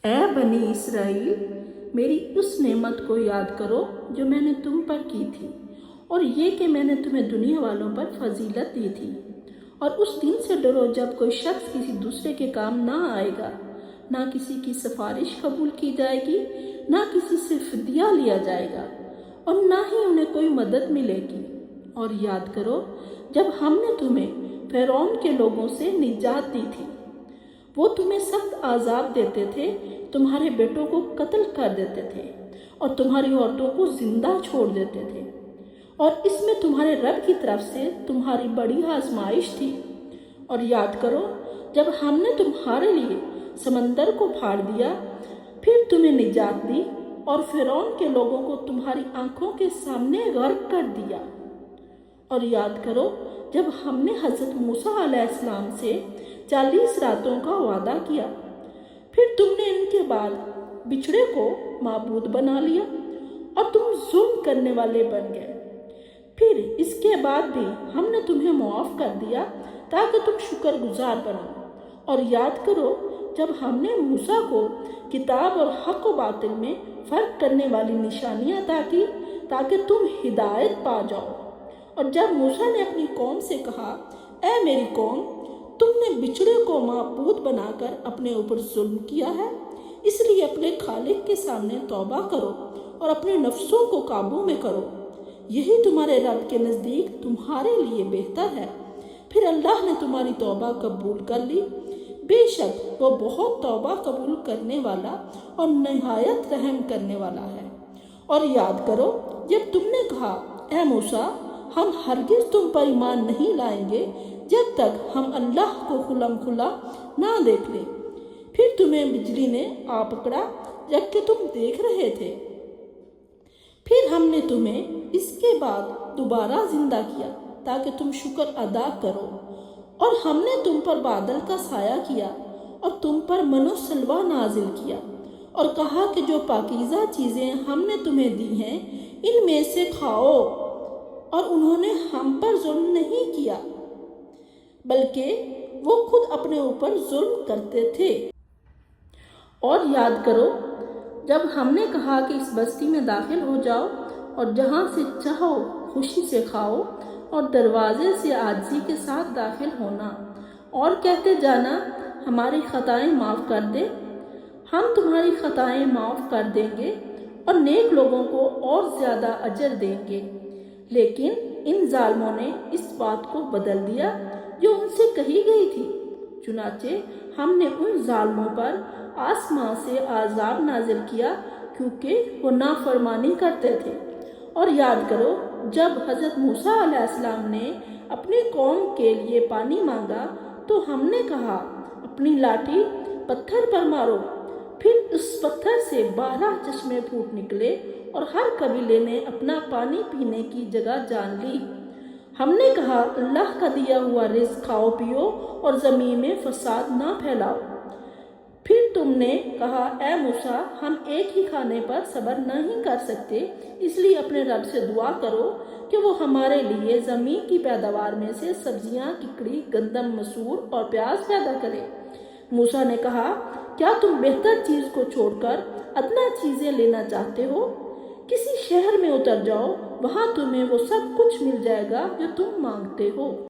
اے بنی اسرائیل، میری اس نعمت کو یاد کرو جو میں نے تم پر کی تھی، اور یہ کہ میں نے تمہیں دنیا والوں پر فضیلت دی تھی۔ اور اس دن سے ڈرو جب کوئی شخص کسی دوسرے کے کام نہ آئے گا، نہ کسی کی سفارش قبول کی جائے گی، نہ کسی سے فدیہ لیا جائے گا، اور نہ ہی انہیں کوئی مدد ملے گی۔ اور یاد کرو جب ہم نے تمہیں فرعون کے لوگوں سے نجات دی تھی، وہ تمہیں سخت عذاب دیتے تھے، تمہارے بیٹوں کو قتل کر دیتے تھے اور تمہاری عورتوں کو زندہ چھوڑ دیتے تھے، اور اس میں تمہارے رب کی طرف سے تمہاری بڑی آزمائش تھی۔ اور یاد کرو جب ہم نے تمہارے لیے سمندر کو پھاڑ دیا، پھر تمہیں نجات دی اور فرعون کے لوگوں کو تمہاری آنکھوں کے سامنے غرق کر دیا۔ اور یاد کرو جب ہم نے حضرت موسیٰ علیہ السلام سے 40 راتوں کا وعدہ کیا، پھر تم نے ان کے بعد بچھڑے کو معبود بنا لیا اور تم ظلم کرنے والے بن گئے۔ پھر اس کے بعد بھی ہم نے تمہیں معاف کر دیا تاکہ تم شکر گزار بنو۔ اور یاد کرو جب ہم نے موسیٰ کو کتاب اور حق و باطل میں فرق کرنے والی نشانیاں عطا کی تاکہ تم ہدایت پا جاؤ۔ اور جب موسیٰ نے اپنی قوم سے کہا، اے میری قوم، تم نے بچھڑے کو معبود بنا کر اپنے اوپر ظلم کیا ہے، اس لیے اپنے خالق کے سامنے توبہ کرو اور اپنے نفسوں کو قابو میں کرو، یہی تمہارے رب کے نزدیک تمہارے لیے بہتر ہے۔ پھر اللہ نے تمہاری توبہ قبول کر لی، بے شک وہ بہت توبہ قبول کرنے والا اور نہایت رحم کرنے والا ہے۔ اور یاد کرو جب تم نے کہا، اے موسیٰ، ہم ہرگز تم پر ایمان نہیں لائیں گے جب تک ہم اللہ کو کھلم کھلا نہ دیکھ لیں، پھر تمہیں بجلی نے آ پکڑا جبکہ تم دیکھ رہے تھے، پھر ہم نے تمہیں اس کے بعد دوبارہ زندہ کیا تاکہ تم شکر ادا کرو، اور ہم نے تم پر بادل کا سایہ کیا اور تم پر من و سلوہ نازل کیا، اور کہا کہ جو پاکیزہ چیزیں ہم نے تمہیں دی ہیں ان میں سے کھاؤ، اور انہوں نے ہم پر ظلم نہیں کیا بلکہ وہ خود اپنے اوپر ظلم کرتے تھے۔ اور یاد کرو جب ہم نے کہا کہ اس بستی میں داخل ہو جاؤ اور جہاں سے چاہو خوشی سے کھاؤ، اور دروازے سے عاجزی کے ساتھ داخل ہونا اور کہتے جانا، ہماری خطائیں معاف کر دے، ہم تمہاری خطائیں معاف کر دیں گے اور نیک لوگوں کو اور زیادہ اجر دیں گے۔ لیکن ان ظالموں نے اس بات کو بدل دیا جو ان سے کہی گئی تھی، چنانچہ ہم نے ان ظالموں پر آسمان سے عذاب نازل کیا کیونکہ وہ نافرمانی کرتے تھے۔ اور یاد کرو جب حضرت موسیٰ علیہ السلام نے اپنی قوم کے لیے پانی مانگا تو ہم نے کہا، اپنی لاٹھی پتھر پر مارو، پھر اس پتھر سے 12 چشمے پھوٹ نکلے اور ہر قبیلے نے اپنا پانی پینے کی جگہ جان لی۔ ہم نے کہا، اللہ کا دیا ہوا رزق کھاؤ پیو اور زمین میں فساد نہ پھیلاؤ۔ پھر تم نے کہا، اے موسیٰ، ہم ایک ہی کھانے پر صبر نہیں کر سکتے، اس لیے اپنے رب سے دعا کرو کہ وہ ہمارے لیے زمین کی پیداوار میں سے سبزیاں، ککڑی، گندم، مسور اور پیاز پیدا کرے۔ موسیٰ نے کہا، کیا تم بہتر چیز کو چھوڑ کر ادنیٰ چیزیں لینا چاہتے ہو؟ کسی شہر میں اتر جاؤ، وہاں تمہیں وہ سب کچھ مل جائے گا جو تم مانگتے ہو۔